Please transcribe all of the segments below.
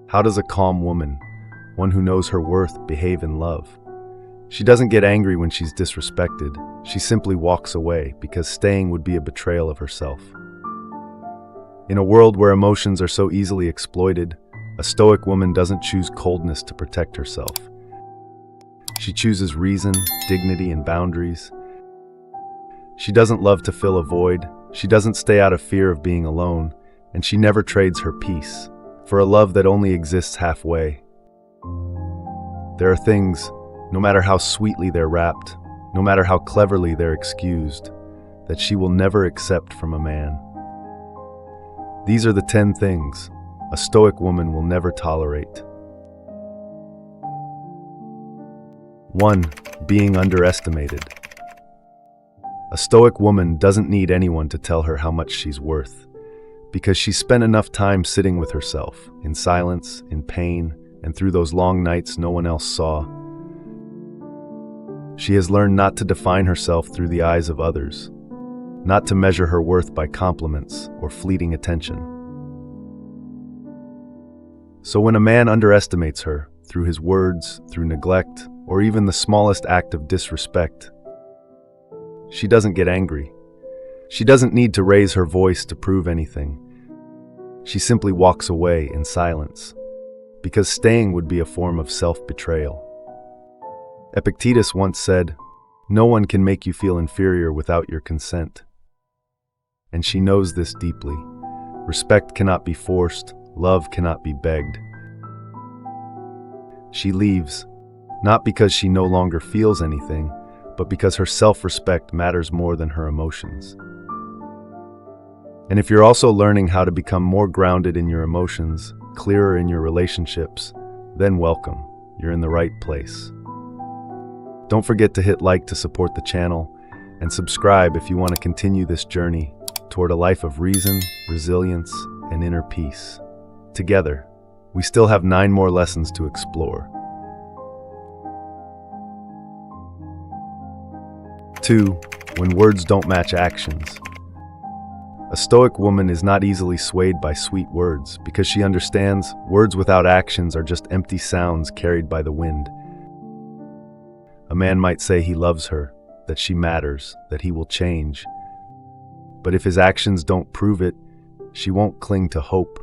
How does a calm woman, one who knows her worth, behave in love? She doesn't get angry when she's disrespected. She simply walks away because staying would be a betrayal of herself. In a world where emotions are so easily exploited, a Stoic woman doesn't choose coldness to protect herself. She chooses reason, dignity, and boundaries. She doesn't love to fill a void. She doesn't stay out of fear of being alone, and she never trades her peace for a love that only exists halfway. There are things, no matter how sweetly they're wrapped, no matter how cleverly they're excused, that she will never accept from a man. These are the 10 things a Stoic woman will never tolerate. 1. Being underestimated. A Stoic woman doesn't need anyone to tell her how much she's worth, because she's spent enough time sitting with herself, in silence, in pain, and through those long nights no one else saw. She has learned not to define herself through the eyes of others, not to measure her worth by compliments or fleeting attention. So when a man underestimates her, through his words, through neglect, or even the smallest act of disrespect, she doesn't get angry. She doesn't need to raise her voice to prove anything. She simply walks away in silence, because staying would be a form of self-betrayal. Epictetus once said, "No one can make you feel inferior without your consent." And she knows this deeply. Respect cannot be forced, love cannot be begged. She leaves, not because she no longer feels anything, but because her self-respect matters more than her emotions. And if you're also learning how to become more grounded in your emotions, clearer in your relationships, then welcome, you're in the right place. Don't forget to hit like to support the channel, and subscribe if you want to continue this journey toward a life of reason, resilience, and inner peace. Together, we still have 9 more lessons to explore. 2. When words don't match actions. A Stoic woman is not easily swayed by sweet words because she understands words without actions are just empty sounds carried by the wind. A man might say he loves her, that she matters, that he will change. But if his actions don't prove it, she won't cling to hope.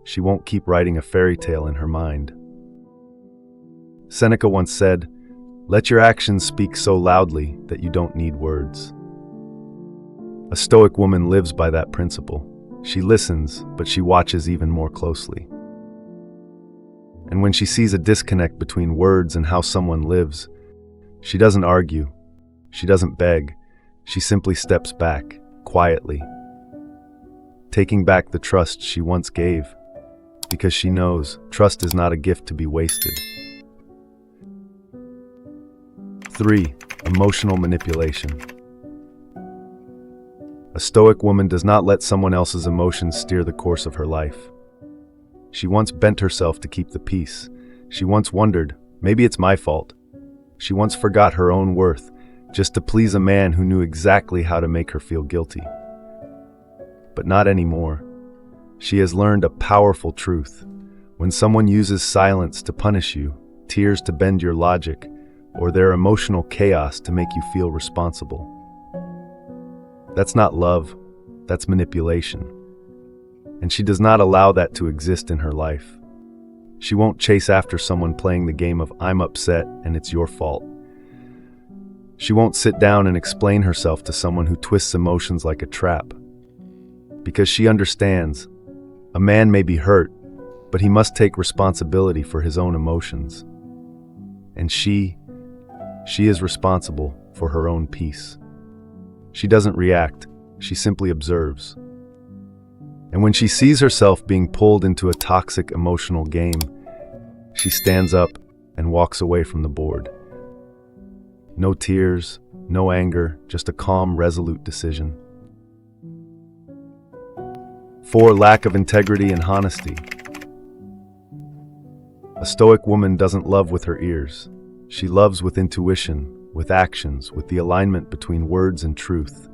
She won't keep writing a fairy tale in her mind. Seneca once said, "Let your actions speak so loudly that you don't need words." A Stoic woman lives by that principle. She listens, but she watches even more closely. And when she sees a disconnect between words and how someone lives, she doesn't argue, she doesn't beg, she simply steps back, quietly, taking back the trust she once gave, because she knows trust is not a gift to be wasted. 3. Emotional manipulation. A Stoic woman does not let someone else's emotions steer the course of her life. She once bent herself to keep the peace. She once wondered, maybe it's my fault. She once forgot her own worth, just to please a man who knew exactly how to make her feel guilty. But not anymore. She has learned a powerful truth. When someone uses silence to punish you, tears to bend your logic, or their emotional chaos to make you feel responsible, that's not love, that's manipulation. And she does not allow that to exist in her life. She won't chase after someone playing the game of "I'm upset and it's your fault." She won't sit down and explain herself to someone who twists emotions like a trap. Because she understands, a man may be hurt, but he must take responsibility for his own emotions. And she is responsible for her own peace. She doesn't react, she simply observes. And when she sees herself being pulled into a toxic emotional game, she stands up and walks away from the board. No tears, no anger, just a calm, resolute decision. 4. Lack of integrity and honesty. A Stoic woman doesn't love with her ears. She loves with intuition, with actions, with the alignment between words and truth.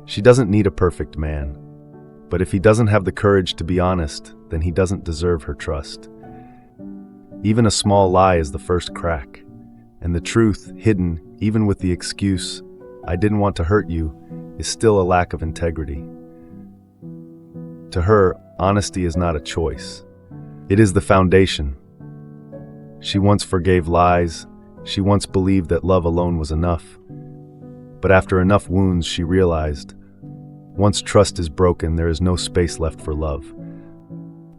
She doesn't need a perfect man, but if he doesn't have the courage to be honest, then he doesn't deserve her trust. Even a small lie is the first crack, and the truth, hidden even with the excuse, "I didn't want to hurt you," is still a lack of integrity. To her, honesty is not a choice. It is the foundation. She once forgave lies. She once believed that love alone was enough. But after enough wounds, she realized, once trust is broken, there is no space left for love.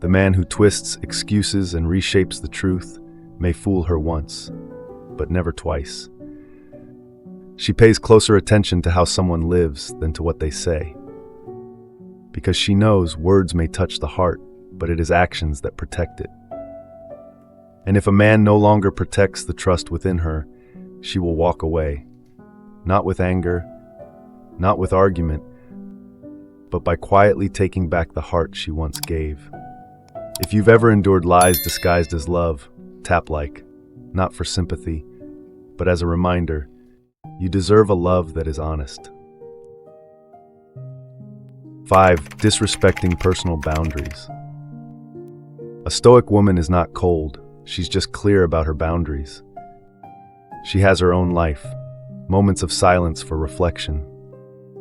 The man who twists excuses and reshapes the truth may fool her once, but never twice. She pays closer attention to how someone lives than to what they say, because she knows words may touch the heart, but it is actions that protect it. And if a man no longer protects the trust within her, she will walk away, not with anger, not with argument, but by quietly taking back the heart she once gave. If you've ever endured lies disguised as love, tap like, not for sympathy, but as a reminder, you deserve a love that is honest. 5. Disrespecting personal boundaries. A Stoic woman is not cold, she's just clear about her boundaries. She has her own life, moments of silence for reflection,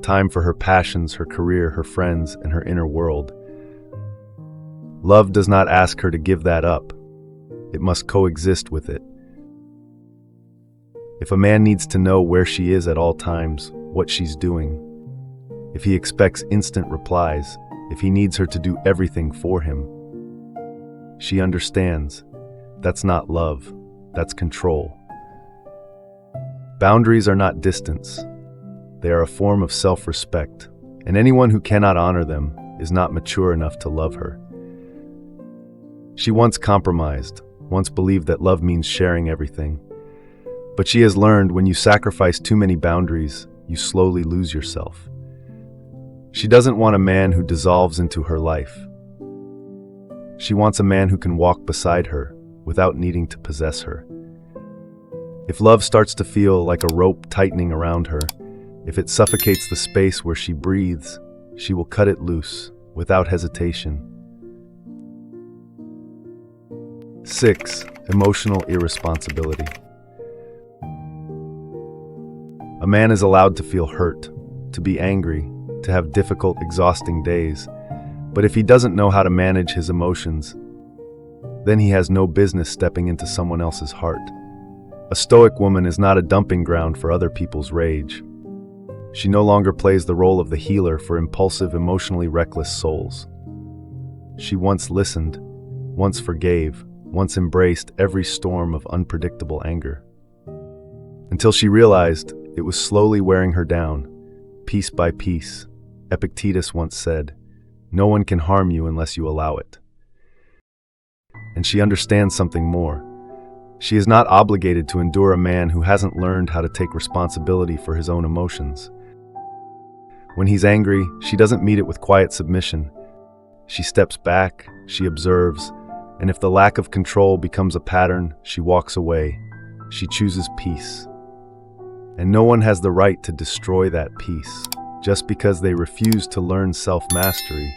time for her passions, her career, her friends, and her inner world. Love does not ask her to give that up. It must coexist with it. If a man needs to know where she is at all times, what she's doing, if he expects instant replies, if he needs her to do everything for him, she understands. That's not love, that's control. Boundaries are not distance. They are a form of self-respect, and anyone who cannot honor them is not mature enough to love her. She once compromised, once believed that love means sharing everything. But she has learned when you sacrifice too many boundaries, you slowly lose yourself. She doesn't want a man who dissolves into her life. She wants a man who can walk beside her without needing to possess her. If love starts to feel like a rope tightening around her, if it suffocates the space where she breathes, she will cut it loose without hesitation. 6. Emotional irresponsibility. A man is allowed to feel hurt, to be angry, to have difficult, exhausting days. But if he doesn't know how to manage his emotions, then he has no business stepping into someone else's heart. A Stoic woman is not a dumping ground for other people's rage. She no longer plays the role of the healer for impulsive, emotionally reckless souls. She once listened, once forgave, once embraced every storm of unpredictable anger. Until she realized it was slowly wearing her down, piece by piece. Epictetus once said, "No one can harm you unless you allow it." And she understands something more. She is not obligated to endure a man who hasn't learned how to take responsibility for his own emotions. When he's angry, she doesn't meet it with quiet submission. She steps back, she observes, and if the lack of control becomes a pattern, she walks away. She chooses peace. And no one has the right to destroy that peace just because they refuse to learn self-mastery.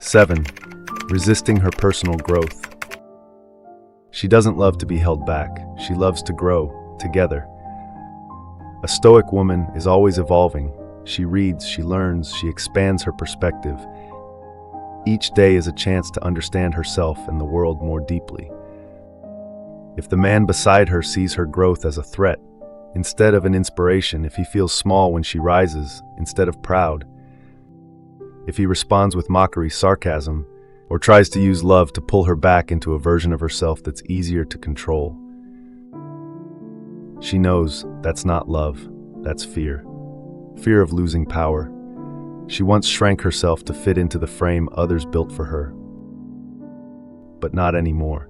7. Resisting her personal growth. She doesn't love to be held back. She loves to grow together. A Stoic woman is always evolving. She reads, she learns, she expands her perspective. Each day is a chance to understand herself and the world more deeply. If the man beside her sees her growth as a threat, instead of an inspiration, if he feels small when she rises, instead of proud, if he responds with mockery, sarcasm, or tries to use love to pull her back into a version of herself that's easier to control, she knows that's not love, that's fear. Fear of losing power. She once shrank herself to fit into the frame others built for her. But not anymore.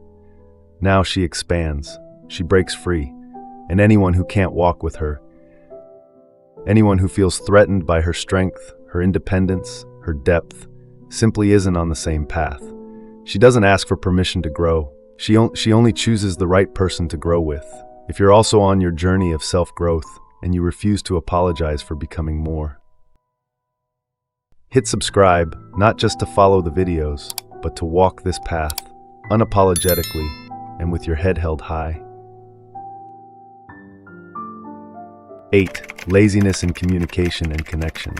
Now she expands, she breaks free, and anyone who can't walk with her, anyone who feels threatened by her strength, her independence, her depth, simply isn't on the same path. She doesn't ask for permission to grow. She only chooses the right person to grow with. If you're also on your journey of self-growth and you refuse to apologize for becoming more, Hit subscribe, not just to follow the videos, but to walk this path unapologetically and with your head held high. 8. Laziness in communication and connection.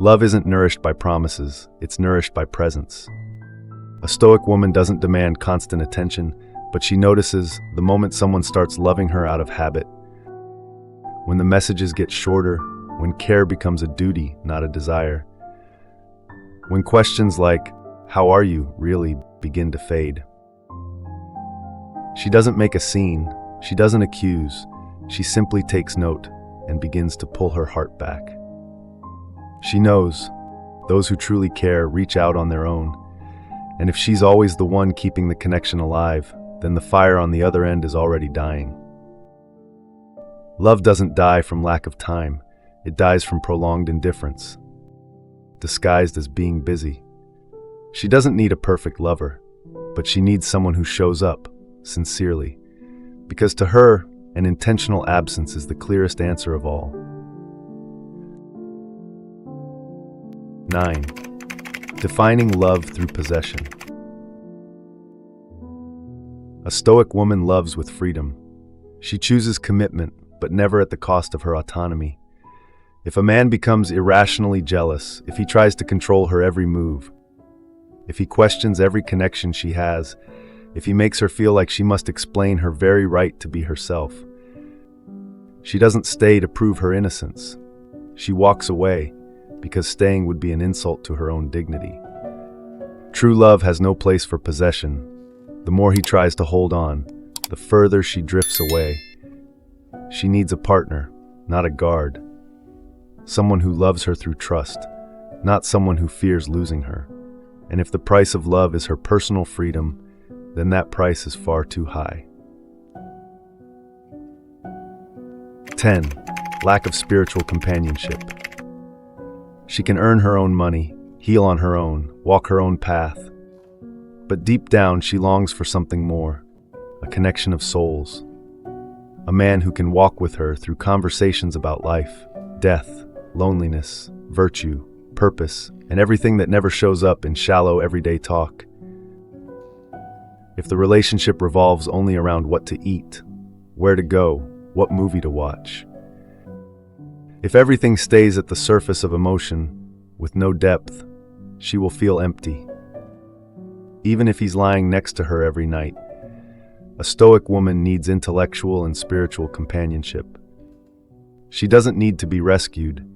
Love isn't nourished by promises, it's nourished by presence. A Stoic woman doesn't demand constant attention, but she notices the moment someone starts loving her out of habit. When the messages get shorter, when care becomes a duty, not a desire. When questions like, "How are you?" really begin to fade. She doesn't make a scene, she doesn't accuse, she simply takes note and begins to pull her heart back. She knows those who truly care reach out on their own, and if she's always the one keeping the connection alive, then the fire on the other end is already dying. Love doesn't die from lack of time, it dies from prolonged indifference, disguised as being busy. She doesn't need a perfect lover, but she needs someone who shows up, sincerely, because to her, an intentional absence is the clearest answer of all. 9. Defining love through possession. A Stoic woman loves with freedom. She chooses commitment, but never at the cost of her autonomy. If a man becomes irrationally jealous, if he tries to control her every move, if he questions every connection she has, if he makes her feel like she must explain her very right to be herself, she doesn't stay to prove her innocence. She walks away, because staying would be an insult to her own dignity. True love has no place for possession. The more he tries to hold on, the further she drifts away. She needs a partner, not a guard. Someone who loves her through trust, not someone who fears losing her. And if the price of love is her personal freedom, then that price is far too high. 10. Lack of spiritual companionship. She can earn her own money, heal on her own, walk her own path. But deep down, she longs for something more, a connection of souls. A man who can walk with her through conversations about life, death, loneliness, virtue, purpose, and everything that never shows up in shallow everyday talk. If the relationship revolves only around what to eat, where to go, what movie to watch. If everything stays at the surface of emotion, with no depth, she will feel empty. Even if he's lying next to her every night, a Stoic woman needs intellectual and spiritual companionship. She doesn't need to be rescued,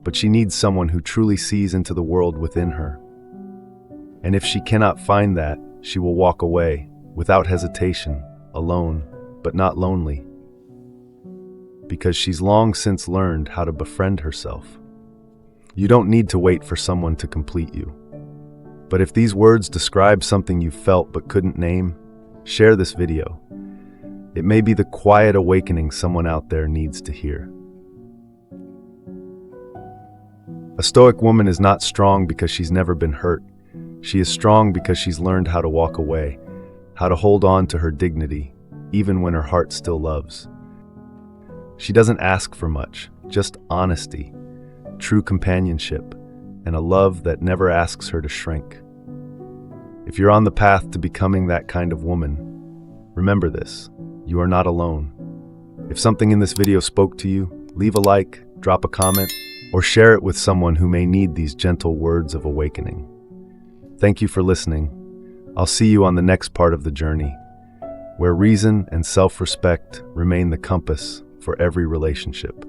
but she needs someone who truly sees into the world within her. And if she cannot find that, she will walk away, without hesitation, alone, but not lonely. Because she's long since learned how to befriend herself. You don't need to wait for someone to complete you. But if these words describe something you felt but couldn't name, share this video. It may be the quiet awakening someone out there needs to hear. A Stoic woman is not strong because she's never been hurt. She is strong because she's learned how to walk away, how to hold on to her dignity, even when her heart still loves. She doesn't ask for much, just honesty, true companionship, and a love that never asks her to shrink. If you're on the path to becoming that kind of woman, remember this: you are not alone. If something in this video spoke to you, leave a like, drop a comment, or share it with someone who may need these gentle words of awakening. Thank you for listening. I'll see you on the next part of the journey, where reason and self-respect remain the compass for every relationship.